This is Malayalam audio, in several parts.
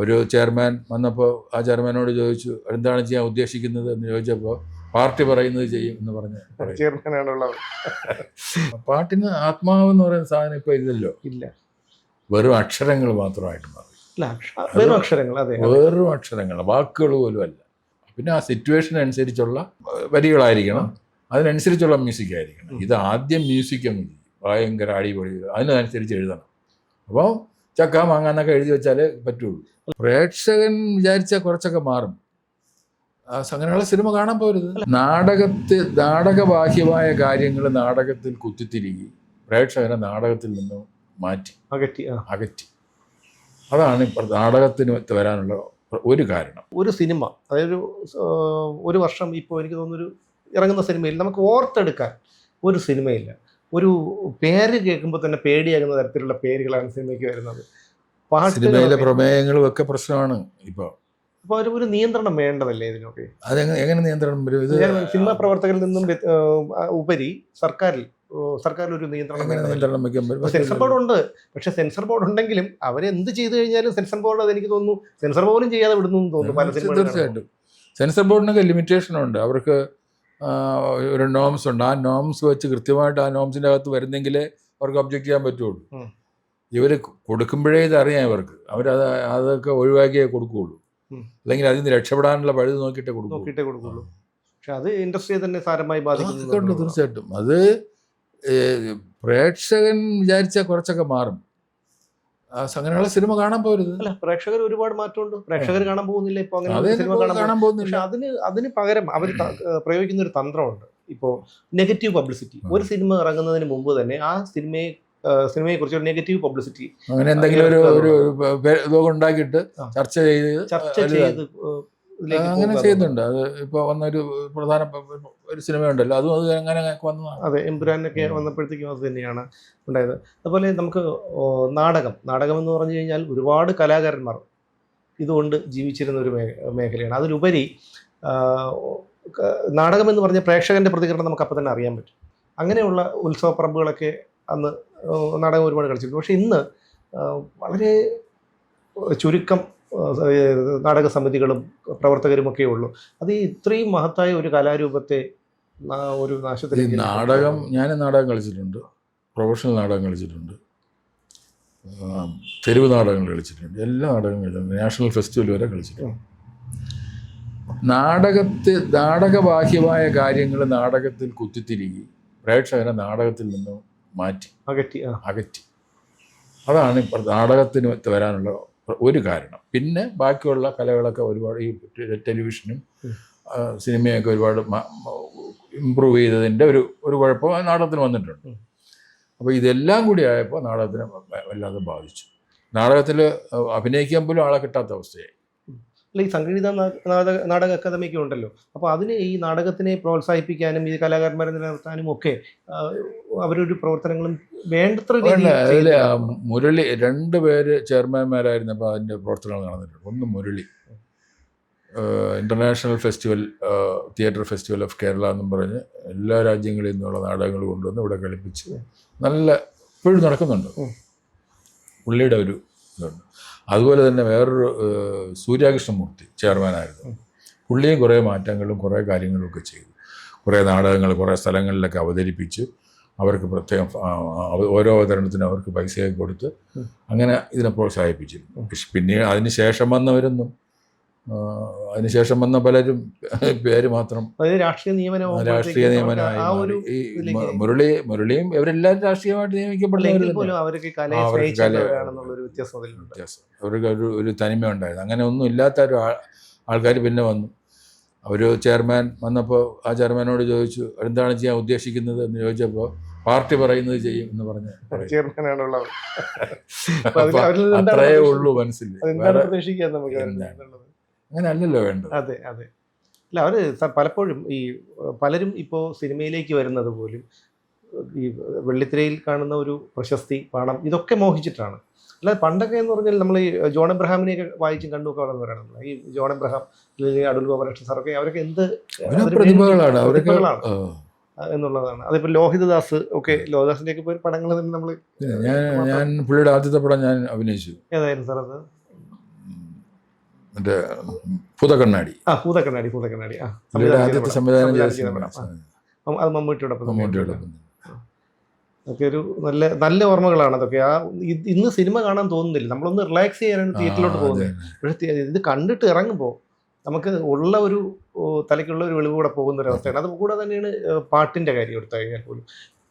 ഒരു ചെയർമാൻ വന്നപ്പോൾ ആ ചെയർമാനോട് ചോദിച്ചു എന്താണ് ചെയ്യാൻ ഉദ്ദേശിക്കുന്നത് എന്ന് ചോദിച്ചപ്പോൾ പാർട്ടി പറയുന്നത് ചെയ്യും എന്ന് പറഞ്ഞ് ചെയർമാനാണുള്ളത്. പാട്ടിന് ആത്മാവ് എന്ന് പറയുന്ന സാധനം ഇപ്പോൾ ഇല്ലല്ലോ, ഇല്ല, വെറും അക്ഷരങ്ങൾ മാത്രമായിട്ട് മാറി. വെറും അക്ഷരങ്ങൾ, അതെ, വെറും അക്ഷരങ്ങൾ, വാക്കുകൾ പോലും അല്ല. പിന്നെ ആ സിറ്റുവേഷൻ അനുസരിച്ചുള്ള വരികളായിരിക്കണം, അതിനനുസരിച്ചുള്ള മ്യൂസിക് ആയിരിക്കണം. ഇത് ആദ്യം മ്യൂസിക് അങ്ങ് ചെയ്യും, ഭയങ്കര അടിപൊളി, അതിനനുസരിച്ച് എഴുതണം. അപ്പോൾ ചക്ക മാങ്ങാന്നൊക്കെ എഴുതി വെച്ചാലേ പറ്റുള്ളൂ. പ്രേക്ഷകൻ വിചാരിച്ചാൽ കുറച്ചൊക്കെ മാറും. അങ്ങനെയുള്ള സിനിമ കാണാൻ പോരുത്. നാടകബാഹ്യമായ കാര്യങ്ങൾ നാടകത്തിൽ കുത്തിത്തിരികി പ്രേക്ഷകനെ നാടകത്തിൽ നിന്ന് മാറ്റി അകറ്റി. അതാണ് ഇപ്പോൾ നാടകത്തിന് വരാനുള്ള ഒരു കാരണം. ഒരു സിനിമ, അതായത് ഒരു വർഷം ഇപ്പോൾ എനിക്ക് തോന്നുന്നൊരു ഇറങ്ങുന്ന സിനിമയിൽ നമുക്ക് ഓർത്തെടുക്കാൻ ഒരു സിനിമയില്ല. ഒരു പേര് കേൾക്കുമ്പോൾ തന്നെ പേടിയാകുന്ന തരത്തിലുള്ള പേരുകളാണ് സിനിമയ്ക്ക് വരുന്നത്. സിനിമയിലെ പ്രമേയങ്ങളും ഒക്കെ പ്രശ്നമാണ് ഇപ്പോൾ. അപ്പോൾ ഒരു നിയന്ത്രണം വേണ്ടതല്ലേ ഇതിനൊക്കെ? എങ്ങനെ നിയന്ത്രണം വരും? ഇത് സിനിമാ പ്രവർത്തകരിൽ നിന്നും ഉപരി സർക്കാർ ഒരു നിയന്ത്രണം സെൻസർ ബോർഡ് ഉണ്ട്. പക്ഷെ സെൻസർ ബോർഡ് ഉണ്ടെങ്കിലും അവരെന്ത് ചെയ്തു കഴിഞ്ഞാലും സെൻസർ ബോർഡ്, അതെനിക്ക് തോന്നുന്നു സെൻസർ പോലും ചെയ്യാതെ വിടുന്നു തോന്നുന്നു പല സിനിമകളും. തീർച്ചയായിട്ടും സെൻസർ ബോർഡിനൊക്കെ ലിമിറ്റേഷൻ ഉണ്ട്. അവർക്ക് ഒരു നോംസ് ഉണ്ട്. ആ നോംസ് വെച്ച് കൃത്യമായിട്ട് ആ നോംസിൻ്റെ അകത്ത് വരുന്നെങ്കിലേ അവർക്ക് ഒബ്ജക്റ്റ് ചെയ്യാൻ പറ്റുള്ളൂ. ഇവർ കൊടുക്കുമ്പോഴേ ഇതറിയാം ഇവർക്ക്, അതൊക്കെ ഒഴിവാക്കിയേ കൊടുക്കുകയുള്ളൂ. അല്ലെങ്കിൽ അതിൽ നിന്ന് രക്ഷപ്പെടാനുള്ള പഴുത് നോക്കിയിട്ടേ കൊടുക്കുള്ളൂ. പക്ഷെ അത് ഇൻഡസ്ട്രിയെ തന്നെ സാരമായി ബാധിക്കുന്നുണ്ട്. തീർച്ചയായിട്ടും അത് പ്രേക്ഷകൻ വിചാരിച്ചാൽ കുറച്ചൊക്കെ മാറും. അങ്ങനെയുള്ള സിനിമ കാണാൻ പോരുത്. അല്ല, പ്രേക്ഷകർ ഒരുപാട് മാറ്റമുണ്ട്. പ്രേക്ഷകർ കാണാൻ പോകുന്നില്ല ഇപ്പോൾ, അങ്ങനെ സിനിമ കാണാൻ പോകുന്നില്ല. പക്ഷെ അതിന് പകരം അവർ പ്രയോഗിക്കുന്ന ഒരു തന്ത്രമുണ്ട്. ഇപ്പോൾ നെഗറ്റീവ് പബ്ലിസിറ്റി. ഒരു സിനിമ ഇറങ്ങുന്നതിന് മുമ്പ് തന്നെ ആ സിനിമയെ കുറിച്ച് ഒരു നെഗറ്റീവ് പബ്ലിസിറ്റി, അങ്ങനെ എന്തെങ്കിലും ഒരു ഇതൊക്കെ ഉണ്ടാക്കിയിട്ട് ചർച്ച ചെയ്ത് അങ്ങനെ ചെയ്യുന്നുണ്ട്. അത് ഇപ്പോൾ വന്നൊരു പ്രധാന ഒരു സിനിമയുണ്ടല്ലോ, അതും അത് അങ്ങനെ വന്നതാണ്. അതെ, എമ്പുരാനൊക്കെ വന്നപ്പോഴത്തേക്കും അത് തന്നെയാണ് ഉണ്ടായത്. അതുപോലെ നമുക്ക് നാടകം എന്ന് പറഞ്ഞു കഴിഞ്ഞാൽ ഒരുപാട് കലാകാരന്മാർ ഇതുകൊണ്ട് ജീവിച്ചിരുന്ന ഒരു മേഖലയാണ്. അതിലുപരി നാടകം എന്ന് പറഞ്ഞ പ്രേക്ഷകൻ്റെ പ്രതികരണം നമുക്ക് അപ്പം തന്നെ അറിയാൻ പറ്റും. അങ്ങനെയുള്ള ഉത്സവപ്പറമ്പുകളൊക്കെ അന്ന് നാടകം ഒരുപാട് കളിച്ചിരുന്നു. പക്ഷെ ഇന്ന് വളരെ ചുരുക്കം നാടക സമിതികളും പ്രവർത്തകരുമൊക്കെ ഉള്ളൂ. അത് ഇത്രയും മഹത്തായ ഒരു കലാരൂപത്തെ ഒരു നാശത്തിലേക്ക്. ഞാൻ നാടകം കളിച്ചിട്ടുണ്ട്, പ്രൊഫഷണൽ നാടകം കളിച്ചിട്ടുണ്ട്, തെരുവ് നാടകങ്ങൾ കളിച്ചിട്ടുണ്ട്, എല്ലാ നാടകങ്ങളും കളിച്ചിട്ടുണ്ട്, നാഷണൽ ഫെസ്റ്റിവൽ വരെ കളിച്ചിട്ടുണ്ട്. നാടകബാഹ്യമായ കാര്യങ്ങൾ നാടകത്തിൽ കുത്തിത്തിരികി പ്രേക്ഷകനെ നാടകത്തിൽ നിന്ന് മാറ്റി അകറ്റി. അതാണ് ഇപ്പോൾ നാടകത്തിന് വരാനുള്ള ഒരു കാരണം. പിന്നെ ബാക്കിയുള്ള കലകളൊക്കെ ഒരുപാട്, ഈ ടെലിവിഷനും സിനിമയൊക്കെ ഒരുപാട് ഇമ്പ്രൂവ് ചെയ്തതിൻ്റെ ഒരു കുഴപ്പം നാടകത്തിന് വന്നിട്ടുണ്ട്. അപ്പോൾ ഇതെല്ലാം കൂടി ആയപ്പോൾ നാടകത്തിനെ വല്ലാതെ ബാധിച്ചു. നാടകത്തിൽ അഭിനയിക്കാൻ പോലും ആളെ കിട്ടാത്ത അവസ്ഥയായി. ഈ സംഗീത നാടക അക്കാദമിക്ക് ഉണ്ടല്ലോ, അപ്പോൾ അതിന് ഈ നാടകത്തിനെ പ്രോത്സാഹിപ്പിക്കാനും ഈ കലാകാരന്മാരെ നിലനിർത്താനും ഒക്കെ അവരൊരു പ്രവർത്തനങ്ങളും വേണ്ടത്ര അതിൽ മുരളി 2 പേര് ചെയർമാൻമാരായിരുന്നപ്പോൾ അതിൻ്റെ പ്രവർത്തനങ്ങൾ നടന്നിട്ടുണ്ട്. ഒന്ന് Murali, international theatre festival of Kerala എന്നും പറഞ്ഞ് എല്ലാ രാജ്യങ്ങളിൽ നിന്നുള്ള നാടകങ്ങൾ കൊണ്ടുവന്ന് ഇവിടെ കളിപ്പിച്ച് ഇപ്പോഴും നടക്കുന്നുണ്ട്. പുള്ളിയുടെ ഒരു ഇതുണ്ട്. അതുപോലെ തന്നെ വേറൊരു സൂര്യകൃഷ്ണമൂർത്തി ചെയർമാനായിരുന്നു. പുള്ളിയും കുറേ മാറ്റങ്ങളും കുറേ കാര്യങ്ങളും ഒക്കെ ചെയ്തു. കുറേ നാടകങ്ങൾ കുറേ സ്ഥലങ്ങളിലൊക്കെ അവതരിപ്പിച്ച് അവർക്ക് പ്രത്യേകം ഓരോ അവതരണത്തിനും അവർക്ക് പൈസയൊക്കെ കൊടുത്ത് അങ്ങനെ ഇതിനെ പ്രോത്സാഹിപ്പിച്ചിരുന്നു. പിന്നെ അതിനുശേഷം വന്ന പലരും പേര് മാത്രം രാഷ്ട്രീയ നിയമനമായി. ഈ മുരളിയും ഇവരെല്ലാവരും രാഷ്ട്രീയമായിട്ട് നിയമിക്കപ്പെടുന്നവരും അവർക്ക് ഒരു തനിമ ഉണ്ടായിരുന്നു. അങ്ങനെ ഒന്നും ഇല്ലാത്ത ആൾക്കാർ പിന്നെ വന്നു. ഒരു ചെയർമാൻ വന്നപ്പോൾ ആ ചെയർമാനോട് ചോദിച്ചു എന്താണ് ചെയ്യാൻ ഉദ്ദേശിക്കുന്നത് എന്ന് ചോദിച്ചപ്പോൾ പാർട്ടി പറയുന്നത് ചെയ്യും എന്ന് പറഞ്ഞ് അത്രയേ ഉള്ളൂ മനസ്സിൽ. അങ്ങനെ അല്ലല്ലോ വേണ്ടത്. അതെ. അല്ല, അവർ പലപ്പോഴും പലരും ഇപ്പോൾ സിനിമയിലേക്ക് വരുന്നത് പോലും ഈ വെള്ളിത്തിരയിൽ കാണുന്ന ഒരു പ്രശസ്തി, പണം, ഇതൊക്കെ മോഹിച്ചിട്ടാണ്. അല്ലാതെ പണ്ടൊക്കെ എന്ന് പറഞ്ഞാൽ നമ്മൾ ഈ ജോൺ എബ്രഹാമിനെയൊക്കെ വായിച്ചും കണ്ടുമൊക്കെ വളർന്നവരാണ്. ഈ ജോൺ എബ്രഹാം, അടൂർ ഗോപാലകൃഷ്ണൻ സാറൊക്കെ, അവരൊക്കെ പ്രതിഭകളാണ് എന്നുള്ളതാണ്. അതിപ്പോൾ ലോഹിതദാസ് ഒക്കെ, ലോഹിതദാസിൻ്റെ ഒക്കെ പോയി പടങ്ങൾ തന്നെ നമ്മൾ ഞാൻ പുള്ളിയുടെ ആദ്യത്തെ പടം ഞാൻ അഭിനയിച്ചു. ഏതായിരുന്നു സാർ അത്? മറ്റേ ഭൂതക്കണ്ണാടി ഭൂതക്കണ്ണാടി പുള്ളിയുടെ ആദ്യത്തെ സംവിധാനം ചെയ്ത സിനിമ. അത് മമ്മൂട്ടിയോടൊപ്പം മമ്മൂട്ടിയോടൊപ്പം. അതൊക്കെ ഒരു നല്ല നല്ല ഓർമ്മകളാണ് അതൊക്കെ. ഇന്ന് സിനിമ കാണാൻ തോന്നുന്നില്ല, നമ്മളൊന്ന് റിലാക്സ് ചെയ്യാനാണ് തിയേറ്ററിലോട്ട് പോകുന്നത്. പക്ഷേ ഇത് കണ്ടിട്ട് ഇറങ്ങുമ്പോൾ നമുക്ക് ഉള്ള ഒരു തലയ്ക്കുള്ള ഒരു വെളിവ് കൂടെ പോകുന്ന ഒരു അവസ്ഥയാണ്. അത് കൂടെ തന്നെയാണ് പാട്ടിന്റെ കാര്യം എടുത്തു കഴിഞ്ഞാൽ പോലും.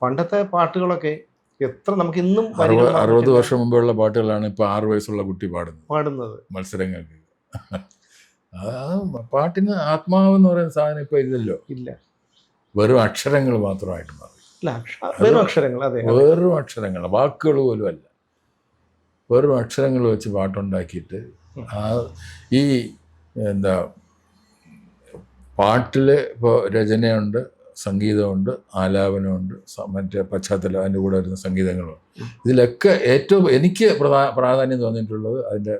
പണ്ടത്തെ പാട്ടുകളൊക്കെ എത്ര നമുക്ക് ഇന്നും 60 വർഷം മുമ്പുള്ള പാട്ടുകളാണ് ഇപ്പൊ 6 വയസ്സുള്ള കുട്ടി പാടുന്നത് മത്സരങ്ങൾക്ക്. പാട്ടിന് ആത്മാവെന്ന് പറയുന്ന സാധനം ഇപ്പൊ ഇല്ലല്ലോ. ഇല്ല, വെറും അക്ഷരങ്ങൾ മാത്രമായിട്ട് മാറി. വെറും അക്ഷരങ്ങൾ, അതെ, വെറും അക്ഷരങ്ങൾ, വാക്കുകൾ പോലും അല്ല, വെറും അക്ഷരങ്ങൾ വെച്ച് പാട്ടുണ്ടാക്കിയിട്ട് ഈ എന്താ പാട്ടിൽ ഇപ്പോൾ രചനയുണ്ട്, സംഗീതമുണ്ട്, ആലാപനമുണ്ട്, മറ്റേ പശ്ചാത്തലം, അതിൻ്റെ കൂടെ വരുന്ന സംഗീതങ്ങളുണ്ട്. ഇതിലൊക്കെ ഏറ്റവും എനിക്ക് പ്രാധാന്യം തോന്നിയിട്ടുള്ളത് അതിൻ്റെ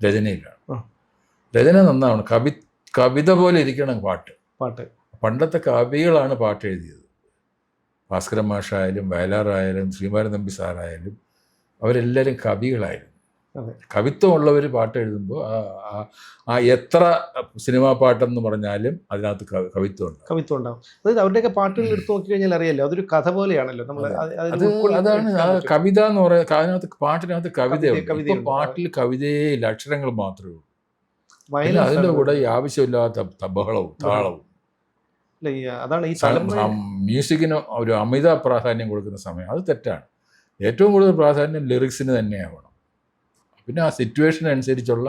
രചനയിലാണ്. രചന നന്നാവണം, കവിത പോലെ ഇരിക്കണം പാട്ട്. പണ്ടത്തെ കവികളാണ് പാട്ട് എഴുതിയത്. ഭാസ്കരൻ മാഷായാലും വയലാറായാലും ശ്രീമാരൻ നമ്പി സാറായാലും അവരെല്ലാവരും കവികളായിരുന്നു. കവിത്വമുള്ളവർ പാട്ട് എഴുതുമ്പോൾ എത്ര സിനിമാ പാട്ടെന്ന് പറഞ്ഞാലും അതിനകത്ത് കവിത്വം ഉണ്ടാവും. അതായത് അവരുടെയൊക്കെ പാട്ടുകൾ എടുത്തു നോക്കി കഴിഞ്ഞാൽ അറിയാലോ, അതൊരു കഥ പോലെയാണല്ലോ. അതാണ് കവിത എന്ന് പറയുന്നത്. അതിനകത്ത് പാട്ടിനകത്ത് കവിതയുണ്ട്. പാട്ടിൽ കവിതയില്ല, അക്ഷരങ്ങൾ മാത്രമേ ഉള്ളൂ. അതിൻ്റെ കൂടെ ഈ ആവശ്യമില്ലാത്ത ബഹളവും താളവും. അതാണ് ഈ മ്യൂസിക്കിന് ഒരു അമിത പ്രാധാന്യം കൊടുക്കുന്ന സമയം, അത് തെറ്റാണ്. ഏറ്റവും കൂടുതൽ പ്രാധാന്യം ലിറിക്സിന് തന്നെയാവണം. പിന്നെ ആ സിറ്റുവേഷൻ അനുസരിച്ചുള്ള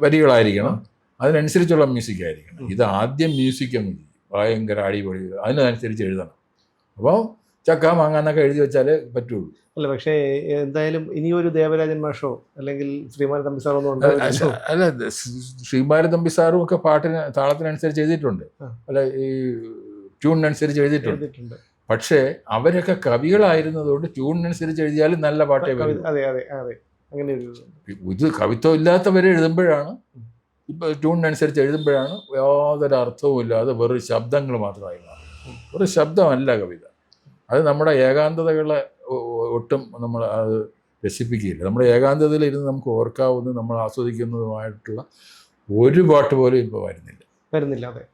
വരികളായിരിക്കണം, അതിനനുസരിച്ചുള്ള മ്യൂസിക് ആയിരിക്കണം. ഇത് ആദ്യം മ്യൂസിക് അങ്ങ് ഭയങ്കര അടിപൊളി, അതിനനുസരിച്ച് എഴുതണം. അപ്പോൾ ചക്ക മാങ്ങാന്നൊക്കെ എഴുതി വെച്ചാലേ പറ്റുള്ളൂ. അല്ല, പക്ഷേ എന്തായാലും ഇനിയൊരു ദേവരാജൻ മാഷോ അല്ലെങ്കിൽ ശ്രീമാരൻ തമ്പി സാറോ ഒന്നും അല്ല, ശ്രീമാരൻ തമ്പി സാറും ഒക്കെ പാട്ടിന് താളത്തിനനുസരിച്ച് എഴുതിയിട്ടുണ്ട്, അല്ല ഈ ട്യൂണിനനുസരിച്ച് എഴുതിയിട്ടുണ്ട്. പക്ഷേ അവരൊക്കെ കവികളായിരുന്നതുകൊണ്ട് ട്യൂണിനനുസരിച്ച് എഴുതിയാലും നല്ല പാട്ടേ വരും. ഇത് കവിത്വം ഇല്ലാത്തവരെ എഴുതുമ്പോഴാണ്, ഇപ്പം ട്യൂണിനനുസരിച്ച് എഴുതുമ്പോഴാണ് യാതൊരു അർത്ഥവും ഇല്ലാതെ വെറും ശബ്ദങ്ങൾ മാത്രമായി മാറും. ഒരു ശബ്ദമല്ല കവിത. അത് നമ്മുടെ ഏകാന്തതകളെ ഒട്ടും നമ്മൾ അത് രസിപ്പിക്കുകയില്ല. നമ്മുടെ ഏകാന്തതയിൽ ഇരുന്ന് നമുക്ക് ഓർക്കാവുന്നതും നമ്മൾ ആസ്വദിക്കുന്നതുമായിട്ടുള്ള ഒരു പാട്ട് പോലും ഇപ്പോൾ വരുന്നില്ല. അതെ,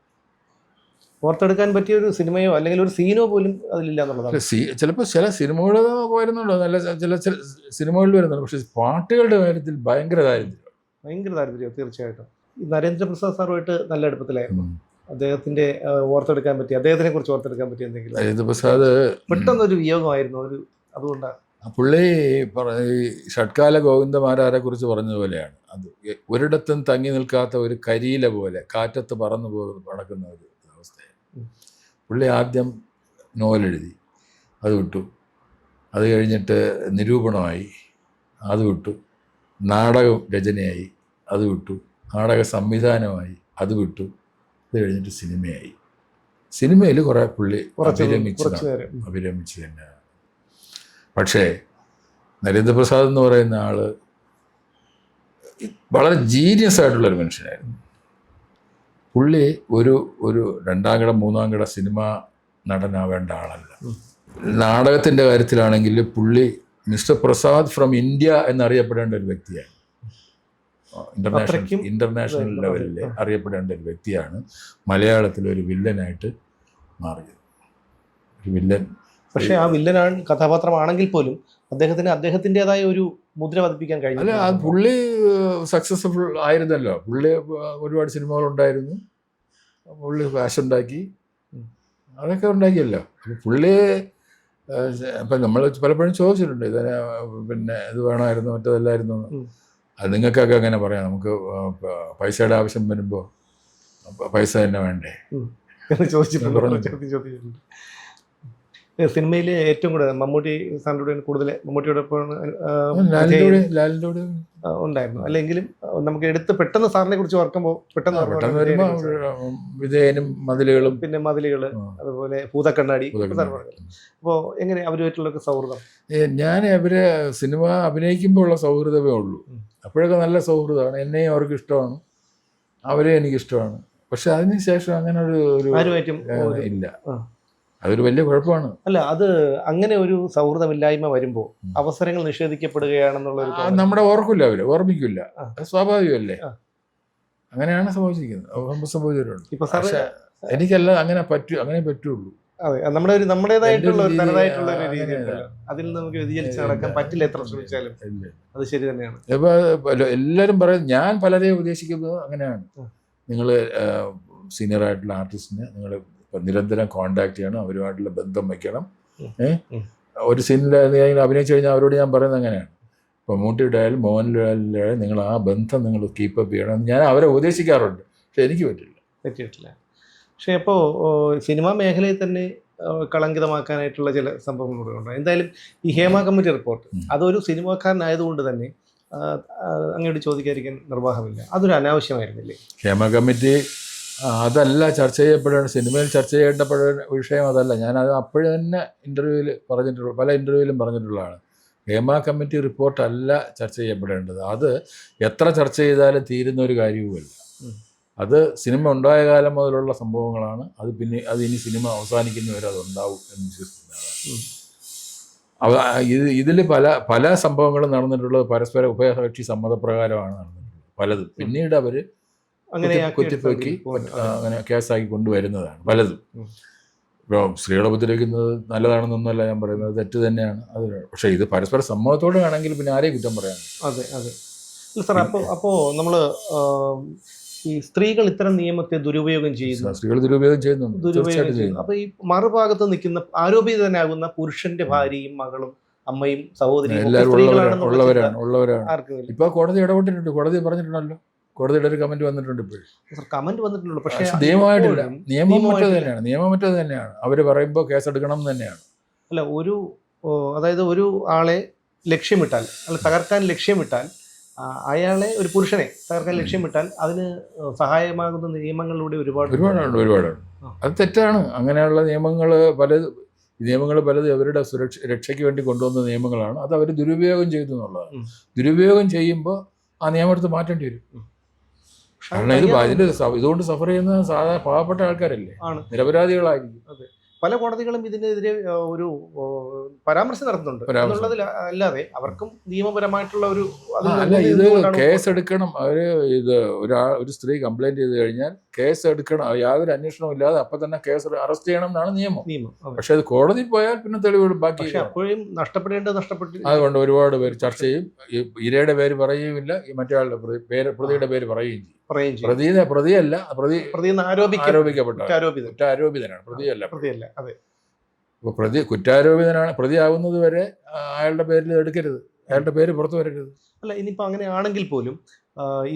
ഓർത്തെടുക്കാൻ പറ്റിയ ഒരു സിനിമയോ അല്ലെങ്കിൽ ഒരു സീനോ പോലും അതിലില്ല എന്നുള്ളതാണ്. ചിലപ്പോൾ ചില സിനിമകൾ വരുന്നുണ്ടോ, നല്ല ചില സിനിമകളിൽ വരുന്നുണ്ട്. പക്ഷേ പാട്ടുകളുടെ കാര്യത്തിൽ ഭയങ്കര ദാരിദ്ര്യം തീർച്ചയായിട്ടും. ഈ നരേന്ദ്രപ്രസാദ് സാറുമായിട്ട് നല്ല അടുപ്പത്തിലായിരുന്നു. അദ്ദേഹത്തിന്റെ അദ്ദേഹത്തിനെ കുറിച്ച് ഓർത്തെടുക്കാൻ പറ്റിയ എന്തെങ്കിലും? നരേന്ദ്രപ്രസാദ് പെട്ടെന്നൊരു വിയോഗമായിരുന്നു, അതുകൊണ്ടാണ്. പുള്ളി ഷഡ്കാല ഗോവിന്ദമാരാരെ കുറിച്ച് പറഞ്ഞതുപോലെയാണ്. അത് ഒരിടത്തും തങ്ങി നിൽക്കാത്ത ഒരു കരിയില പോലെ കാറ്റത്ത് പറന്നു നടക്കുന്ന ഒരു അവസ്ഥയാണ്. പുള്ളി ആദ്യം നോവലെഴുതി, അത് വിട്ടു. അത് കഴിഞ്ഞിട്ട് നിരൂപണമായി, അത് വിട്ടു. നാടകം രചനയായി, അത് വിട്ടു. നാടക സംവിധാനമായി, അത് വിട്ടു. അത് കഴിഞ്ഞിട്ട് സിനിമയായി. സിനിമയിൽ കുറേ പുള്ളി അഭിരമിച്ച് തന്നെയാണ്. പക്ഷേ നരേന്ദ്രപ്രസാദ് എന്ന് പറയുന്ന ആൾ വളരെ ജീനിയസ് ആയിട്ടുള്ളൊരു മനുഷ്യനായിരുന്നു. പുള്ളി ഒരു രണ്ടാം കിട മൂന്നാം കിട സിനിമ നടനാവേണ്ട ആളല്ല. നാടകത്തിൻ്റെ കാര്യത്തിലാണെങ്കിൽ പുള്ളി മിസ്റ്റർ പ്രസാദ് ഫ്രം ഇന്ത്യ എന്നറിയപ്പെടേണ്ട ഒരു വ്യക്തിയാണ്. ഇന്റർനാഷണൽ ലെവലിൽ അറിയപ്പെടേണ്ട ഒരു വ്യക്തിയാണ്. മലയാളത്തിലൊരു വില്ലനായിട്ട് മാറിയത്. ഒരു വില്ലൻ. പക്ഷേ ആ വില്ലനാണ് കഥാപാത്രമാണെങ്കിൽ പോലും അദ്ദേഹത്തിൻ്റെതായ ഒരു മുദ്ര പതിപ്പിക്കാൻ കഴിഞ്ഞു. അല്ല, അത് പുള്ളി സക്സസ്ഫുൾ ആയിരുന്നല്ലോ. പുള്ളി ഒരുപാട് സിനിമകളുണ്ടായിരുന്നു, പുള്ളി കാശുണ്ടാക്കി, അതൊക്കെ ഉണ്ടാക്കിയല്ലോ. പുള്ളി ഇപ്പം നമ്മൾ പലപ്പോഴും ചോദിച്ചിട്ടുണ്ട്, ഇതിന് പിന്നെ ഇത് വേണമായിരുന്നു മറ്റേതല്ലായിരുന്നു. അത് നിങ്ങൾക്കൊക്കെ അങ്ങനെ പറയാം. നമുക്ക് പൈസയുടെ ആവശ്യം വരുമ്പോൾ പൈസ തന്നെ വേണ്ടേ ചോദിച്ചിട്ടുണ്ട്. സിനിമയിൽ ഏറ്റവും കൂടുതൽ മമ്മൂട്ടി സാറിൻ്റെ കൂടുതൽ മമ്മൂട്ടിയോടൊപ്പം ഉണ്ടായിരുന്നു. അല്ലെങ്കിലും നമുക്ക് എടുത്ത് പെട്ടെന്ന് സാറിനെ കുറിച്ച് ഓർക്കുമ്പോൾ പെട്ടെന്ന് വിധേയനും മതിലുകളും, പിന്നെ മതിലുകൾ, അതുപോലെ ഭൂതക്കണ്ണാടി. അപ്പോൾ എങ്ങനെ അവരുമായിട്ടുള്ള സൗഹൃദം? ഞാൻ അവരെ സിനിമ അഭിനയിക്കുമ്പോൾ ഉള്ള സൗഹൃദമേ ഉള്ളൂ. അപ്പോഴൊക്കെ നല്ല സൗഹൃദമാണ്. എന്നെയും അവർക്ക് ഇഷ്ടമാണ്, അവരെ എനിക്കിഷ്ടമാണ്. പക്ഷെ അതിന് ശേഷം അങ്ങനെ ഒരു ഇല്ല. അതൊരു വലിയ കുഴപ്പമാണ്. അല്ല, അത് അങ്ങനെ ഒരു സൗഹൃദമില്ലായ്മ വരുമ്പോൾ അവസരങ്ങൾ നിഷേധിക്കപ്പെടുകയാണെന്നുള്ള ഒരു നമ്മുടെ ഓർക്കില്ല, അവർ ഓർമ്മിക്കില്ല. ആ. അത് സ്വാഭാവികമല്ലേ. ആ. അങ്ങനെയാണ് സംഭവിച്ചിരിക്കുന്നത്, സംഭവിച്ചിട്ടുണ്ട്. ഇപ്പൊ സാറ് പക്ഷെ എനിക്കല്ല അങ്ങനെ പറ്റുള്ളൂ. അതെ, നമ്മുടേതായിട്ടുള്ള ഒരു രീതി, തനതായിട്ടുള്ള ഒരു അങ്ങനെ രീതി ഉണ്ടല്ലോ. അതിൽ നിന്ന് നമുക്ക് വ്യതിചലിച്ച് നടക്കാൻ പറ്റില്ല എത്ര ശ്രമിച്ചാലും. ഇല്ല. അത് ശരി തന്നെയാണ്. ഇപ്പൊ എല്ലാവരും പറയും, ഞാൻ പലരെയും ഉപദേശിക്കുന്നത് അങ്ങനെയാണ്. നിങ്ങൾ സീനിയർ ആയിട്ടുള്ള ആർട്ടിസ്റ്റിനെ നിങ്ങൾ നിരന്തരം കോണ്ടാക്ട് ചെയ്യണം, അവരുമായിട്ടുള്ള ബന്ധം വയ്ക്കണം. ഒരു സീനിൽ അഭിനയിച്ചു കഴിഞ്ഞാൽ അവരോട് ഞാൻ പറയുന്നത് അങ്ങനെയാണ്. ഇപ്പോൾ മമ്മൂട്ടിയുടെ ആയാലും മോഹൻലാലിൻ്റെ ആയാലും നിങ്ങൾ ആ ബന്ധം നിങ്ങൾ കീപ്പപ്പ് ചെയ്യണം. ഞാൻ അവരെ ഉപദേശിക്കാറുണ്ട്, പക്ഷെ എനിക്ക് പറ്റില്ല. പക്ഷേ ഇപ്പോൾ സിനിമാ മേഖലയിൽ തന്നെ കളങ്കിതമാക്കാനായിട്ടുള്ള ചില സംഭവങ്ങളുണ്ട്. എന്തായാലും ഈ ഹേമ കമ്മിറ്റി റിപ്പോർട്ട് അതൊരു സിനിമാക്കാരനായതുകൊണ്ട് തന്നെ അങ്ങോട്ട് ചോദിക്കാതിരിക്കാൻ നിർവാഹമില്ല. അതൊരു അനാവശ്യമായിരുന്നില്ലേ? ഹേമ കമ്മിറ്റി അതല്ല ചർച്ച ചെയ്യപ്പെടേണ്ട, സിനിമയിൽ ചർച്ച ചെയ്യപ്പെടേണ്ട വിഷയം അതല്ല. ഞാനത് അപ്പോഴും തന്നെ പല ഇൻ്റർവ്യൂവിലും പറഞ്ഞിട്ടുള്ളതാണ്. ഹേമ കമ്മിറ്റി റിപ്പോർട്ടല്ല ചർച്ച ചെയ്യപ്പെടേണ്ടത്. അത് എത്ര ചർച്ച ചെയ്താലും തീരുന്ന ഒരു കാര്യവുമല്ല. അത് സിനിമ ഉണ്ടായ കാലം മുതലുള്ള സംഭവങ്ങളാണ്. അത് ഇനി സിനിമ അവസാനിക്കുന്നവരെ അതുണ്ടാവും എന്ന് വിശ്വസിക്കുന്നതാണ്. ഇതിൽ പല സംഭവങ്ങളും നടന്നിട്ടുള്ളത് പരസ്പര ഉഭയകക്ഷി സമ്മതപ്രകാരമാണ് നടന്നിട്ടുള്ളത്. പലതും പിന്നീട് അവർ കുത്തിപ്പൊക്കി അങ്ങനെ കേസാക്കി കൊണ്ടുവരുന്നതാണ് പലതും. ഇപ്പോൾ സ്ത്രീകളെ ഉപദ്രവിക്കുന്നത് നല്ലതാണെന്നൊന്നുമല്ല ഞാൻ പറയുന്നത്, തെറ്റ് തന്നെയാണ് അത്. പക്ഷേ ഇത് പരസ്പര സമ്മതത്തോടെ ആണെങ്കിൽ പിന്നെ ആരെയും കുറ്റം പറയാൻ. അതെ. സാർ, അപ്പോൾ നമ്മൾ ഈ സ്ത്രീകൾ ഇത്തരം നിയമത്തെ ദുരുപയോഗം ചെയ്യുന്നു. സ്ത്രീകൾ ദുരുപയോഗം ചെയ്യുന്നു. അപ്പൊ ഈ മറുഭാഗത്ത് നിൽക്കുന്ന ആരോപിതനാകുന്ന പുരുഷന്റെ ഭാര്യയും മകളും അമ്മയും സഹോദരിയും എല്ലാവരും ഉള്ളവരാണ്. ഇപ്പൊ കോടതി ഇടപെട്ടിട്ടുണ്ട്, കോടതി പറഞ്ഞിട്ടുണ്ടല്ലോ, കോടതിയുടെ ഒരു കമന്റ് വന്നിട്ടുണ്ട്. ഇപ്പോഴും കമന്റ് വന്നിട്ടുള്ളൂ, പക്ഷേ നിയമമായിട്ടില്ല. നിയമം മറ്റത് തന്നെയാണ്. അവര് പറയുമ്പോൾ കേസെടുക്കണം എന്ന് തന്നെയാണ്. അല്ല, അതായത് ഒരു ആളെ ലക്ഷ്യമിട്ടാൽ, തകർക്കാൻ ലക്ഷ്യമിട്ടാൽ, അയാളെ, ഒരു പുരുഷനെ തകർക്കാൻ ലക്ഷ്യമിട്ടാൽ അതിന് സഹായമാകുന്ന നിയമങ്ങളിലൂടെ ഒരുപാടാണ്. അത് തെറ്റാണ്. അങ്ങനെയുള്ള നിയമങ്ങൾ പലത് അവരുടെ രക്ഷയ്ക്ക് വേണ്ടി കൊണ്ടുവന്ന നിയമങ്ങളാണ്. അത് അവർ ദുരുപയോഗം ചെയ്തു എന്നുള്ളതാണ്. ദുരുപയോഗം ചെയ്യുമ്പോൾ ആ നിയമം എടുത്ത് മാറ്റേണ്ടി വരും. കാരണം ഇതുകൊണ്ട് സഫർ ചെയ്യുന്ന സാധാരണ പാവപ്പെട്ട ആൾക്കാരല്ലേ, നിരപരാധികളായിരിക്കും. അതെ, പല കോടതികളും ഇതിനെതിരെ ഒരു പരാമർശം നടത്തുന്നുണ്ട് എന്നുള്ളതിൽ അല്ലാതെ അവർക്കും നിയമപരമായിട്ടുള്ള ഒരു ഇത് കേസെടുക്കണം. ഒരു സ്ത്രീ കംപ്ലൈന്റ് ചെയ്ത് കഴിഞ്ഞാൽ കേസ് എടുക്കണം. യാതൊരു അന്വേഷണവും ഇല്ലാതെ അപ്പം തന്നെ കേസ് അറസ്റ്റ് ചെയ്യണം എന്നാണ് നിയമം. പക്ഷെ അത് കോടതി പോയാൽ പിന്നെ തെളിവുകൾ ബാക്കി അപ്പോഴും നഷ്ടപ്പെട്ടു. അതുകൊണ്ട് ഒരുപാട് പേര് ചർച്ച ചെയ്യും. ഇരയുടെ പേര് പറയുകയുമില്ല, ഈ മറ്റേ പ്രതിയുടെ പേര് പറയുകയും ചെയ്യും. പ്രതിയല്ല, കുറ്റാരോപിതനാണ്, പ്രതിയല്ല. അപ്പോൾ കുറ്റാരോപിതനാണ്. വരെ അയാളുടെ പേരിൽ എടുക്കരുത്, അയാളുടെ പേര് പുറത്തു വരരുത്. അല്ല, ഇനിയിപ്പോൾ അങ്ങനെ ആണെങ്കിൽ പോലും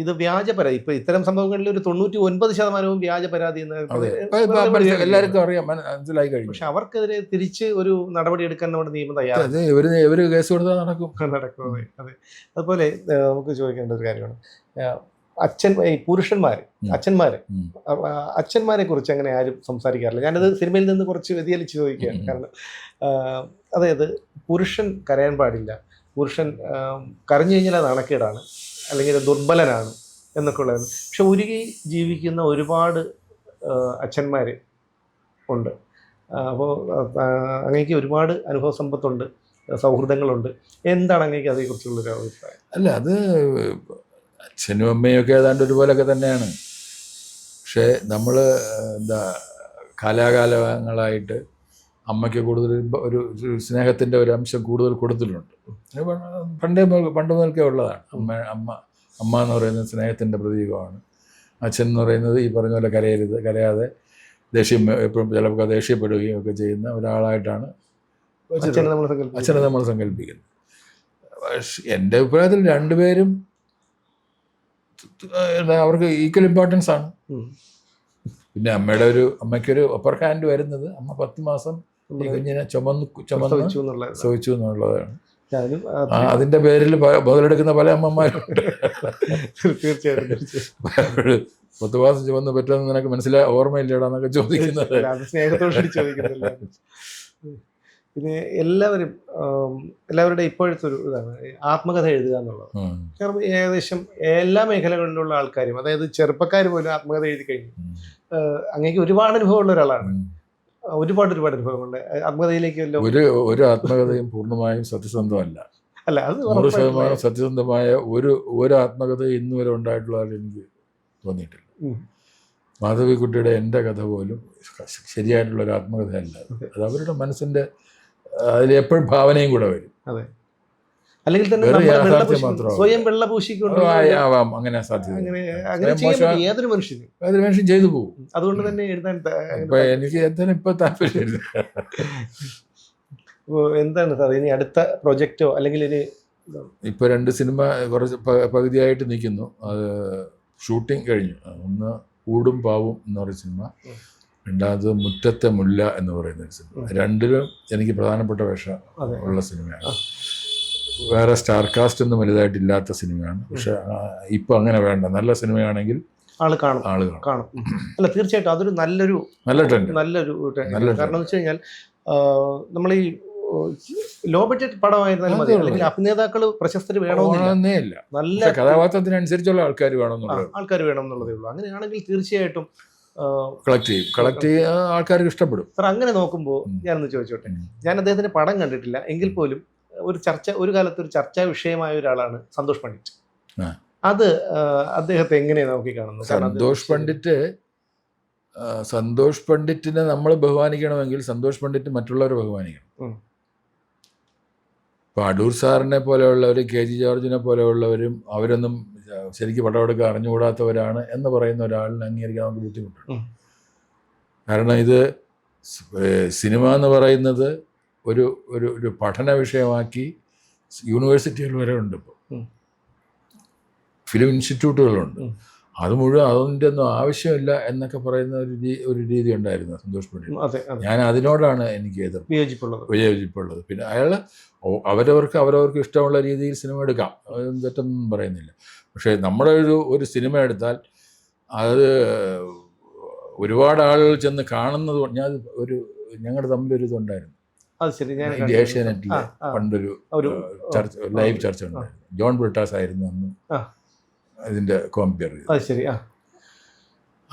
ഇത് വ്യാജ പരാതി, ഇപ്പൊ ഇത്തരം സംഭവങ്ങളിൽ ഒരു 99% വ്യാജ പരാതി എല്ലാവർക്കും അറിയാം, മനസ്സിലായി കഴിഞ്ഞു. പക്ഷെ അവർക്കെതിരെ തിരിച്ച് ഒരു നടപടി എടുക്കാൻ നമ്മുടെ നിയമം തയ്യാറാണ്. ഇവര് കേസ് കൊടുത്താൽ നടക്കും. അതെ. അതുപോലെ നമുക്ക് ചോദിക്കേണ്ട ഒരു കാര്യമാണ്, അച്ഛന്മാരെ കുറിച്ച് അങ്ങനെ ആരും സംസാരിക്കാറില്ല. ഞാനത് സിനിമയിൽ നിന്ന് കുറച്ച് വ്യതിചലിച്ച് ചോദിക്കുകയാണ്. കാരണം അതായത് പുരുഷൻ കരയാൻ പാടില്ല, പുരുഷൻ കരഞ്ഞു കഴിഞ്ഞാൽ അത് നാണക്കേടാണ്, അല്ലെങ്കിൽ ദുർബലനാണ് എന്നൊക്കെ ഉള്ളതാണ്. പക്ഷെ ഉരുകി ജീവിക്കുന്ന ഒരുപാട് അച്ഛന്മാർ ഉണ്ട്. അപ്പോൾ അങ്ങേക്ക് ഒരുപാട് അനുഭവ സമ്പത്തുണ്ട്, സൗഹൃദങ്ങളുണ്ട്. എന്താണ് അങ്ങേക്ക് അതേക്കുറിച്ചുള്ളൊരു അഭിപ്രായം? അല്ല, അത് അച്ഛനും അമ്മയൊക്കെ ഏതാണ്ട് ഒരുപോലൊക്കെ തന്നെയാണ്. പക്ഷേ നമ്മൾ കാലാകാലങ്ങളായിട്ട് അമ്മയ്ക്ക് കൂടുതൽ ഒരു സ്നേഹത്തിൻ്റെ ഒരു അംശം കൂടുതൽ കൊടുത്തിട്ടുണ്ട്. പണ്ട് മുതൽക്കേ ഉള്ളതാണ്. അമ്മ എന്ന് പറയുന്നത് സ്നേഹത്തിൻ്റെ പ്രതീകമാണ്. അച്ഛൻ എന്ന് പറയുന്നത് ഈ പറഞ്ഞ പോലെ കരയാതെ എപ്പോഴും ചിലപ്പോൾ ദേഷ്യപ്പെടുകയും ഒക്കെ ചെയ്യുന്ന ഒരാളായിട്ടാണ് അച്ഛനെ നമ്മൾ സങ്കല്പിക്കുന്നത്. എൻ്റെ അഭിപ്രായത്തിൽ രണ്ടുപേരും അവർക്ക് ഈക്വൽ ഇമ്പോർട്ടൻസ് ആണ്. പിന്നെ അമ്മയ്ക്കൊരു അപ്പർ ഹാൻഡ് വരുന്നത് അമ്മ 10 മാസം ഈ കുഞ്ഞിനെ ചുമച്ചു എന്നുള്ളതാണ്. അതിന്റെ പേരിൽ മുതലെടുക്കുന്ന പല അമ്മമാരുണ്ട്. തീർച്ചയായിട്ടും 10 മാസം ചുമന്ന് പറ്റുമെന്ന് നിനക്ക് ഓർമ്മയില്ലേടാന്നൊക്കെ ചോദിക്കുന്നത് സ്നേഹത്തോടെ ചോദിക്കുന്നില്ല. പിന്നെ എല്ലാവരുടെ ഇപ്പോഴത്തെ ഒരു ഇതാണ് ആത്മകഥ എഴുതുക എന്നുള്ളത്. കാരണം ഏകദേശം എല്ലാ മേഖലകളിലുള്ള ആൾക്കാരും, അതായത് ചെറുപ്പക്കാർ പോലും ആത്മകഥ എഴുതി കഴിഞ്ഞു. അങ്ങേക്ക് ഒരുപാട് അനുഭവമുള്ള ഒരാളാണ്. ഒരുപാട് അനുഭവങ്ങളുണ്ട്. ആത്മകഥയിലേക്ക് വല്ലോ ഒരു ആത്മകഥയും പൂർണ്ണമായും സത്യസന്ധമല്ല. അല്ല അത് 100% സത്യസന്ധമായ ഒരു ആത്മകഥ ഇന്ന് വരെ ഉണ്ടായിട്ടുള്ളതായിട്ട് എനിക്ക് തോന്നിയിട്ടില്ല. മാധവിക്കുട്ടിയുടെ എൻ്റെ കഥ പോലും ശരിയായിട്ടുള്ള ഒരു ആത്മകഥയല്ല. അത് അവരുടെ മനസ്സിൻ്റെ അതിൽ എപ്പോഴും ഭാവനയും കൂടെ വരും. അതെ, അല്ലെങ്കിൽ തന്നെ സ്വയം വെള്ള പൂശിക്കൊണ്ട് ആവാം, അങ്ങനെ സാധ്യത. ഏതൊരു മനുഷ്യൻ ചെയ്തു പോകും. അതുകൊണ്ട് തന്നെ എഴുതാൻ എനിക്ക് എന്തായാലും ഇപ്പൊ താല്പര്യമില്ല. എന്താണ് സാർ ഇനി അടുത്ത പ്രൊജക്റ്റോ അല്ലെങ്കിൽ ഇപ്പൊ 2 സിനിമ കുറച്ച് പകുതിയായിട്ട് നിൽക്കുന്നു. അത് ഷൂട്ടിംഗ് കഴിഞ്ഞു. ഒന്ന് ഊടും പാവും എന്ന് പറയുന്ന സിനിമ, രണ്ടാമത് മുറ്റത്തെ മുല്ല എന്ന് പറയുന്ന സിനിമ. രണ്ടിലും എനിക്ക് പ്രധാനപ്പെട്ട വേഷം ഉള്ള സിനിമയാണ്. വേറെ സ്റ്റാർ കാസ്റ്റ് ഒന്നും വലുതായിട്ടില്ലാത്ത സിനിമയാണ്. പക്ഷെ ഇപ്പൊ അങ്ങനെ വേണ്ട, നല്ല സിനിമയാണെങ്കിൽ ആള് കാണും. അല്ല തീർച്ചയായിട്ടും അതൊരു നല്ലൊരു ട്രെൻഡ്. കാരണം എന്ന് വെച്ച് കഴിഞ്ഞാൽ നമ്മൾ ഈ ലോ ബഡ്ജറ്റ് പടമായിരുന്നാലും മതി, അല്ലെങ്കിൽ അഭിനേതാക്കൾ പ്രശസ്തർ വേണമെന്നില്ല, നല്ല കഥാപാത്രത്തിനനുസരിച്ചുള്ള ആൾക്കാർ വേണമെന്നുള്ളതേ ഉള്ളൂ. അങ്ങനെയാണെങ്കിൽ തീർച്ചയായിട്ടും കളക്ട് ചെയ്യും, ആൾക്കാർക്ക് ഇഷ്ടപ്പെടും. സാർ അങ്ങനെ നോക്കുമ്പോൾ ഞാനൊന്ന് ചോദിച്ചോട്ടെ, ഞാൻ അദ്ദേഹത്തിന്റെ പടം കണ്ടിട്ടില്ല, എങ്കിൽ പോലും ഒരു കാലത്ത് ഒരു ചർച്ചാ വിഷയമായ ഒരാളാണ് സന്തോഷ് പണ്ഡിറ്റ്. അത് അദ്ദേഹത്തെ എങ്ങനെയാണ് നോക്കിക്കാണുന്നത്? സന്തോഷ് പണ്ഡിറ്റിനെ നമ്മൾ ബഹുമാനിക്കണമെങ്കിൽ സന്തോഷ് പണ്ഡിറ്റ് മറ്റുള്ളവരെ ബഹുമാനിക്കണം. ഇപ്പോൾ അടൂർ സാറിനെ പോലെയുള്ളവർ, KG ജോർജിനെ പോലെയുള്ളവരും അവരൊന്നും ശരിക്കും പടമെടുക്കാൻ അറിഞ്ഞുകൂടാത്തവരാണ് എന്ന് പറയുന്ന ഒരാളിനെ അംഗീകരിക്കാൻ നമുക്ക് ബുദ്ധിമുട്ടുണ്ട്. കാരണം ഇത് സിനിമ എന്ന് പറയുന്നത് ഒരു പഠന വിഷയമാക്കി യൂണിവേഴ്സിറ്റികൾ വരെ ഉണ്ട്. ഇപ്പോൾ ഫിലിം ഇൻസ്റ്റിറ്റ്യൂട്ടുകളുണ്ട്. അത് മുഴുവൻ അതിൻ്റെ ഒന്നും ആവശ്യമില്ല എന്നൊക്കെ പറയുന്ന ഒരു രീതി ഉണ്ടായിരുന്നു സന്തോഷ് പണ്ഡിറ്റ്. ഞാൻ അതിനോടാണ് എനിക്ക് വിയോജിപ്പുള്ളത്. പിന്നെ അയാൾ അവരവർക്ക് ഇഷ്ടമുള്ള രീതിയിൽ സിനിമ എടുക്കാം, അതൊന്നും തെറ്റൊന്നും പറയുന്നില്ല. പക്ഷേ നമ്മുടെ ഒരു സിനിമ എടുത്താൽ അത് ഒരുപാട് ആളുകൾ ചെന്ന് കാണുന്നത്, ഞങ്ങളുടെ തമ്മിലൊരു ഇതുണ്ടായിരുന്നു. ഏഷ്യാനെറ്റിൽ പണ്ടൊരു ലൈവ് ചർച്ച ഉണ്ടായിരുന്നു. ജോൺ ബ്രിട്ടാസ് ആയിരുന്നു അന്ന് ഇതിൻ്റെ കോമ്പയർ ചെയ്തു.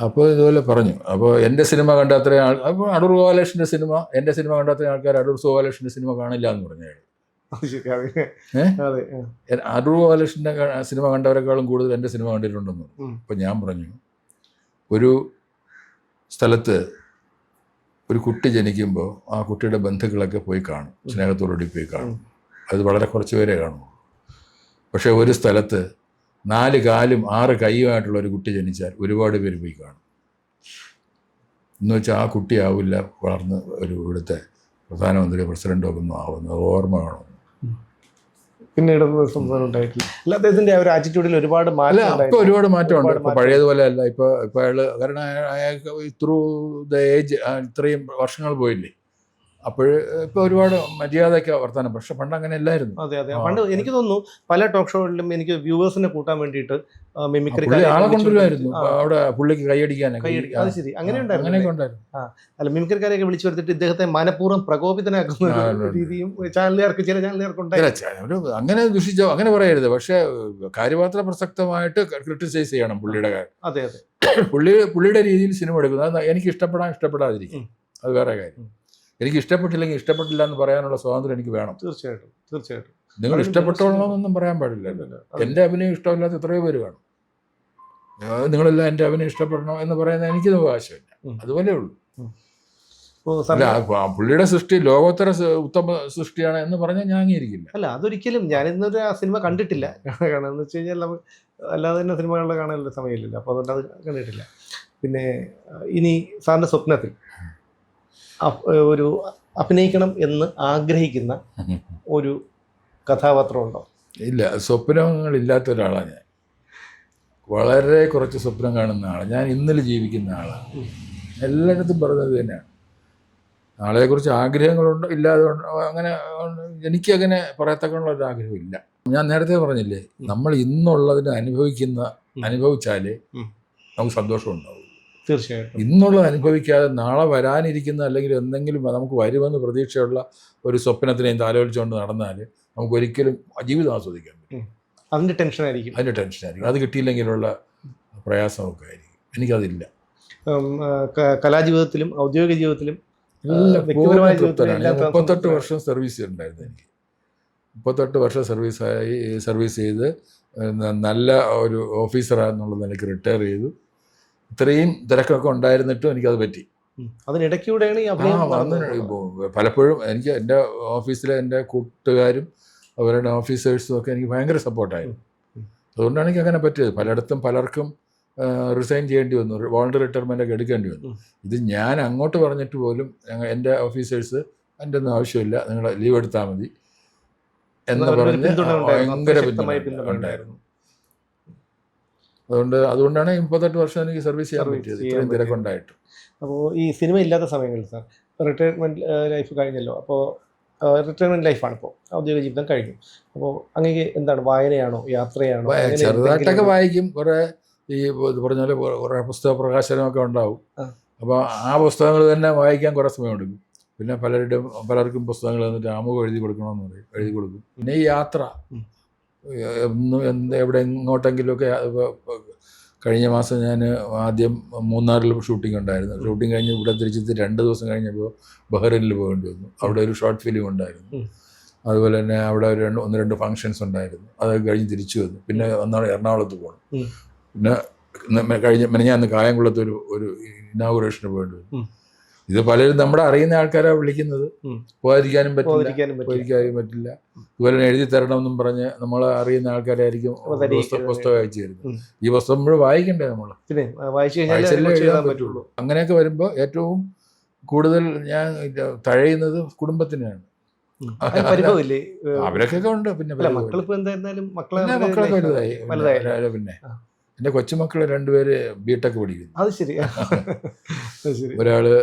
അപ്പോൾ ഇതുപോലെ പറഞ്ഞു. അപ്പോൾ എൻ്റെ സിനിമ കണ്ട അത്രയും അപ്പോൾ അടൂർ ഗോപാലകൃഷ്ണൻ്റെ സിനിമ, എൻ്റെ സിനിമ കണ്ട അത്രയും ആൾക്കാർ അടൂർ ഗോപാലകൃഷ്ണൻ്റെ സിനിമ കാണില്ല എന്ന് പറഞ്ഞു അയാൾ. അടൂർ ഗോപാലകൃഷ്ണൻ്റെ സിനിമ കണ്ടവരെക്കാളും കൂടുതൽ എൻ്റെ സിനിമ കണ്ടിട്ടുണ്ടെന്ന്. അപ്പോൾ ഞാൻ പറഞ്ഞു, ഒരു സ്ഥലത്ത് ഒരു കുട്ടി ജനിക്കുമ്പോൾ ആ കുട്ടിയുടെ ബന്ധുക്കളൊക്കെ പോയി കാണും, സ്നേഹത്തോടുകൂടി പോയി കാണും. അത് വളരെ കുറച്ച് പേരെ കാണും. പക്ഷേ ഒരു സ്ഥലത്ത് 4 കാലും 6 കൈയുമായിട്ടുള്ള ഒരു കുട്ടി ജനിച്ചാൽ ഒരുപാട് പേര് പോയി കാണും. എന്ന് വെച്ചാൽ ആ കുട്ടിയാവില്ല വളർന്ന് ഇവിടുത്തെ പ്രധാനമന്ത്രി, പ്രസിഡൻ്റ് ഒക്കെ ഒന്നും ആവുന്നത്, ഓർമ്മ കാണും. പിന്നീട് സംഭവം ഉണ്ടായിട്ടില്ല. അല്ല, അദ്ദേഹത്തിൻ്റെ ഒരു ആറ്റിറ്റ്യൂഡിൽ ഒരുപാട് മാറ്റം. ഇപ്പോൾ ഒരുപാട് മാറ്റമുണ്ട്. ഇപ്പോൾ പഴയതുപോലെ അല്ല. ഇപ്പോൾ അയാൾ, കാരണം അയാൾക്ക് ത്രൂ ദ ഏജ് ഇത്രയും വർഷങ്ങൾ പോയില്ലേ, അപ്പോൾ ഇപ്പോൾ ഒരുപാട് മര്യാദയ്ക്ക് വർത്താനം. പക്ഷെ പണ്ട് അങ്ങനെ അല്ലായിരുന്നു. അതെ. പണ്ട് എനിക്ക് തോന്നുന്നു പല ടോക്ക് ഷോകളിലും എനിക്ക് വ്യൂവേഴ്സിനെ കൂട്ടാൻ വേണ്ടിയിട്ട് മിമിക്രി ആളെ കൊണ്ടുവരുമായിരുന്നു അവിടെ, പുള്ളിക്ക് കൈയടിക്കാനൊക്കെ. അത് ശരി, അങ്ങനെ ഉണ്ടായിരുന്നു. അല്ല, മിമിക്രിക്കാരെയൊക്കെ വിളിച്ചു വരുത്തിട്ട് ഇദ്ദേഹത്തെ മനഃപൂർവ്വം പ്രകോപിതനാക്കുന്ന രീതിയും ചില ചാനലുകാർക്ക് ഉണ്ടായിരുന്നു. അങ്ങനെ ദുഷിച്ചോ, അങ്ങനെ പറയരുത്. പക്ഷെ കാര്യപാത്ര പ്രസക്തമായിട്ട് ക്രിട്ടിസൈസ് ചെയ്യണം പുള്ളിയുടെ കാര്യം. അതെ. പുള്ളിയുടെ രീതിയിൽ സിനിമ എടുക്കുന്നത് എനിക്ക് ഇഷ്ടപ്പെടാതിരിക്കും, അത് വേറെ കാര്യം. എനിക്ക് ഇഷ്ടപ്പെട്ടില്ലെങ്കിൽ ഇഷ്ടപ്പെട്ടില്ല എന്ന് പറയാനുള്ള സ്വാതന്ത്ര്യം എനിക്ക് വേണം. തീർച്ചയായിട്ടും. നിങ്ങൾ ഇഷ്ടപ്പെട്ടോളണമെന്നൊന്നും പറയാൻ പാടില്ല. എൻ്റെ അഭിനയം ഇഷ്ടമില്ലാത്ത എത്രയോ പേര് കാണും. നിങ്ങളെല്ലാം എൻ്റെ അഭിനയം ഇഷ്ടപ്പെടണം എന്ന് പറയുന്നത് എനിക്കൊന്നും അവകാശമില്ല. അതുപോലെ ഉള്ളൂ. പുള്ളിയുടെ സൃഷ്ടി ലോകോത്തര ഉത്തമ സൃഷ്ടിയാണ് എന്ന് പറഞ്ഞാൽ ഞാൻ അംഗീകരിക്കില്ല. അല്ല, അതൊരിക്കലും ഞാനിന്നൊരു ആ സിനിമ കണ്ടിട്ടില്ല. കാരണം എന്ന് വെച്ച് കഴിഞ്ഞാൽ അല്ലാതെ തന്നെ സിനിമകളുടെ കാണാനുള്ള സമയമില്ലല്ലോ, അപ്പോൾ അതുകൊണ്ട് അത് കണ്ടിട്ടില്ല. പിന്നെ ഇനി സാറിൻ്റെ സ്വപ്നത്തിൽ ഒരു അഭിനയിക്കണം എന്ന് ആഗ്രഹിക്കുന്ന ഒരു കഥാപാത്രമുണ്ടോ? ഇല്ല, സ്വപ്നങ്ങളില്ലാത്ത ഒരാളാണ് ഞാൻ. വളരെ കുറച്ച് സ്വപ്നം കാണുന്ന ആളാണ് ഞാൻ. ഇന്നലെ ജീവിക്കുന്ന ആളാണ്. എല്ലായിടത്തും പറഞ്ഞത് തന്നെയാണ്. നാളെക്കുറിച്ച് ആഗ്രഹങ്ങളുണ്ടോ ഇല്ലാതെ അങ്ങനെ എനിക്കങ്ങനെ പറയത്തക്കുള്ള ഒരു ആഗ്രഹമില്ല. ഞാൻ നേരത്തെ പറഞ്ഞില്ലേ, നമ്മൾ ഇന്നുള്ളതിനെ അനുഭവിച്ചാലേ നമുക്ക് സന്തോഷം ഉണ്ടാവും. തീർച്ചയായിട്ടും. ഇന്നുള്ളത് അനുഭവിക്കാതെ നാളെ വരാനിരിക്കുന്ന അല്ലെങ്കിൽ എന്തെങ്കിലും നമുക്ക് വരുമെന്ന് പ്രതീക്ഷയുള്ള ഒരു സ്വപ്നത്തിനെയും താലോലിച്ചുകൊണ്ട് നടന്നാൽ നമുക്ക് ഒരിക്കലും ജീവിതം ആസ്വദിക്കാൻ പറ്റും. അതിൻ്റെ ടെൻഷനായിരിക്കും. അത് കിട്ടിയില്ലെങ്കിലുള്ള പ്രയാസമൊക്കെ ആയിരിക്കും. എനിക്കതില്ല. കലാജീവിതത്തിലും ഔദ്യോഗിക ജീവിതത്തിലും വ്യക്തിപരമായ ജീവിതത്തിൽ തൃപ്തനാണ്. എല്ലാ ഞാൻ 38 വർഷം സർവീസ് ഉണ്ടായിരുന്നു. എനിക്ക് 38 വർഷം സർവീസ് ചെയ്ത് നല്ല ഒരു ഓഫീസറാണെന്നുള്ളത് എനിക്ക് റിട്ടയർ ചെയ്തു. ഇത്രയും തിരക്കൊക്കെ ഉണ്ടായിരുന്നിട്ടും എനിക്കത് പറ്റി. അതിനിടയ്ക്കൂടെയാണ് ഈ അഭിനയം പലപ്പോഴും എനിക്ക് എൻ്റെ ഓഫീസിലെ എൻ്റെ കൂട്ടുകാരും അവരുടെ ഓഫീസേഴ്സും ഒക്കെ എനിക്ക് ഭയങ്കര സപ്പോർട്ടായിരുന്നു. അതുകൊണ്ടാണ് എനിക്ക് അങ്ങനെ പറ്റിയത്. പലയിടത്തും പലർക്കും റിസൈൻ ചെയ്യേണ്ടി വന്നു, വോളണ്ടറി റിട്ടയർമെൻ്റ് ഒക്കെ എടുക്കേണ്ടി വന്നു. ഇത് ഞാൻ അങ്ങോട്ട് പറഞ്ഞിട്ട് പോലും എൻ്റെ ഓഫീസേഴ്സ് എൻ്റെ ഒന്നും ആവശ്യമില്ല, നിങ്ങൾ ലീവ് എടുത്താൽ മതി എന്ന് പറഞ്ഞ് ഭയങ്കര പിന്തുണ ഉണ്ടായിരുന്നു. അതുകൊണ്ടാണ് 38 വർഷം എനിക്ക് സർവീസ് ചെയ്യാൻ പറ്റിയത്, ഇത്രയും തിരക്കുണ്ടായിട്ട്. അപ്പോൾ ഈ സിനിമ ഇല്ലാത്ത സമയങ്ങളിൽ സാർ റിട്ടയർമെൻറ്റ് ലൈഫ് കഴിഞ്ഞല്ലോ, അപ്പോൾ റിട്ടയർമെൻറ്റ് ലൈഫാണ് ഇപ്പോൾ, ഔദ്യോഗിക ജീവിതം കഴിഞ്ഞു. അപ്പോൾ അങ്ങേക്ക് എന്താണ്, വായനയാണോ, യാത്രയാണോ? ചെറുതായിട്ടൊക്കെ വായിക്കും. കുറേ ഈ പറഞ്ഞ പോലെ കുറേ പുസ്തക പ്രകാശനമൊക്കെ ഉണ്ടാവും. അപ്പോൾ ആ പുസ്തകങ്ങൾ തന്നെ വായിക്കാൻ കുറേ സമയം എടുക്കും. പിന്നെ പലർക്കും പുസ്തകങ്ങൾ തന്നിട്ട് ആമുഖം എഴുതി കൊടുക്കണമെന്ന് പറയും, എഴുതി കൊടുക്കും. പിന്നെ ഈ യാത്ര എവിടെ എങ്ങോട്ടെങ്കിലുമൊക്കെ. കഴിഞ്ഞ മാസം ഞാൻ ആദ്യം മൂന്നാറിൽ ഷൂട്ടിംഗ് ഉണ്ടായിരുന്നു. ഷൂട്ടിംഗ് കഴിഞ്ഞ് ഇവിടെ തിരിച്ചെത്തി 2 ദിവസം കഴിഞ്ഞപ്പോൾ ബഹ്റൈനിൽ പോകേണ്ടി വന്നു. അവിടെ ഒരു ഷോർട്ട് ഫിലിം ഉണ്ടായിരുന്നു. അതുപോലെ തന്നെ അവിടെ 1-2 ഫങ്ഷൻസ് ഉണ്ടായിരുന്നു. അത് കഴിഞ്ഞ് തിരിച്ചു വന്നു. പിന്നെ ഒന്നാണ് എറണാകുളത്ത് പോകണം. പിന്നെ മെനഞ്ഞാന്ന് കായംകുളത്ത് ഒരു ഇനാഗുറേഷന് പോകേണ്ടി വന്നു. ഇത് പലരും നമ്മുടെ അറിയുന്ന ആൾക്കാരാണ് വിളിക്കുന്നത്. പോകാതിരിക്കാനും പറ്റില്ല. ഇതുപോലെ എഴുതി തരണമെന്നും പറഞ്ഞ് നമ്മൾ അറിയുന്ന ആൾക്കാരായിരിക്കും പുസ്തകം അയച്ചു തരുന്നത്. ഈ പുസ്തകം നമ്മൾ വായിക്കണ്ടേ, നമ്മൾ എഴുതാൻ പറ്റുള്ളൂ. അങ്ങനെയൊക്കെ വരുമ്പോൾ ഏറ്റവും കൂടുതൽ ഞാൻ തഴയുന്നത് കുടുംബത്തിനാണ്. അവരൊക്കെ ഉണ്ട്. പിന്നെ മക്കളൊക്കെ വലുതായി. പിന്നെ എൻ്റെ കൊച്ചുമക്കൾ 2 പേര് ബിടെക് പഠിക്കുന്നു. അത് ശരി. ഒരാള്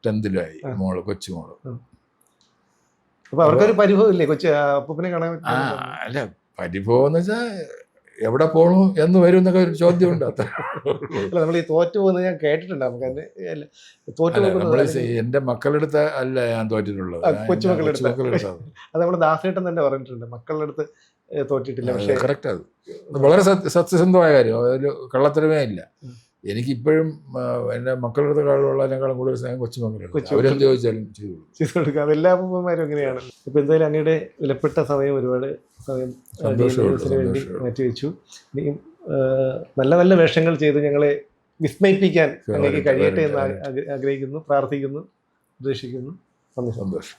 10th-ലായി, കൊച്ചുമോള്. അപ്പൊ അവർക്കൊരു പരിഭവം ഇല്ലേ കൊച്ചു അപ്പൂപ്പനെ കാണാൻ? അല്ല, പരിഭവം എന്ന് വെച്ചാൽ എവിടെ പോകണു എന്ന് വരും എന്നൊക്കെ ഒരു ചോദ്യമുണ്ട്. അത്ര നമ്മൾ ഈ തോറ്റു പോകുന്നത് ഞാൻ കേട്ടിട്ടുണ്ട്. നമുക്ക് നമ്മൾ എൻ്റെ മക്കളുടെ അടുത്ത് അല്ല ഞാൻ തോറ്റിട്ടുള്ളത്, കൊച്ചുമക്കളുടെ അടുത്ത്. അത് നമ്മൾ ദാസേട്ടൻ തന്നെ പറഞ്ഞിട്ടുണ്ട്, മക്കളുടെ അടുത്ത് തോറ്റിട്ടില്ല. പക്ഷേ കറക്റ്റ്, അത് വളരെ സത്യസന്ധമായ കാര്യം, അതിൽ കള്ളത്തരമേ ഇല്ല. എനിക്കിപ്പോഴും എൻ്റെ മക്കളുടെ അടുത്ത് ഉള്ളതിനേക്കാളും കൂടുതൽ സ്നേഹം കൊച്ചുമക്കളുടെ. അവരെന്ത് ചോദിച്ചാലും ചെയ്തു കൊടുക്കുക. അതെല്ലാ അപ്പൂപ്പന്മാരും അങ്ങനെയാണ്. ഇപ്പം എന്തായാലും അങ്ങയുടെ വിലപ്പെട്ട സമയം, ഒരുപാട് സമയം വേണ്ടി മാറ്റിവെച്ചു. ഇനിയും നല്ല നല്ല വേഷങ്ങൾ ചെയ്ത് ഞങ്ങളെ വിസ്മയിപ്പിക്കാൻ അങ്ങേക്ക് കഴിയട്ടെ എന്ന് ആഗ്രഹിക്കുന്നു, പ്രാർത്ഥിക്കുന്നു, പ്രതീക്ഷിക്കുന്നു. സന്തോഷം.